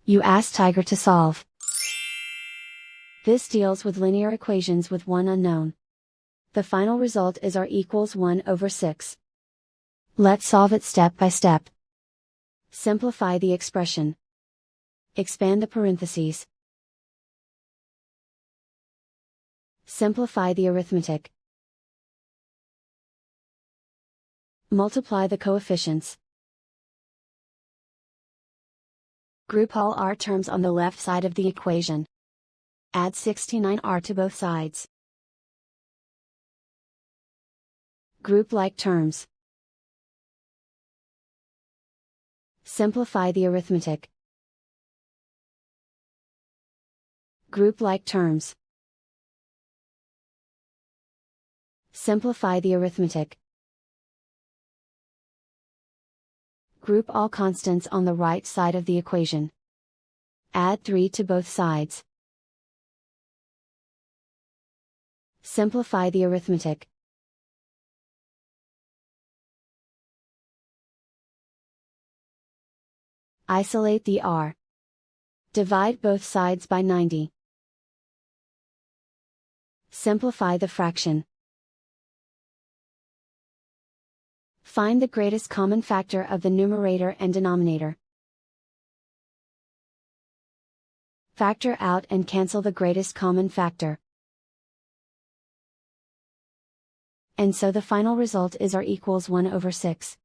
You ask Tiger to solve. This deals with linear equations with one unknown. The final result is r equals 1/6. Let's solve it step by step. Simplify the expression. Expand the parentheses. Simplify the arithmetic. Multiply the coefficients. Group all r terms on the left side of the equation. Add 69r to both sides. Group like terms. Simplify the arithmetic. Group like terms. Simplify the arithmetic. Group all constants on the right side of the equation. Add 3 to both sides. Simplify the arithmetic. Isolate the r. Divide both sides by 90. Simplify the fraction. Find the greatest common factor of the numerator and denominator. Factor out and cancel the greatest common factor. And so the final result is r equals 1/6.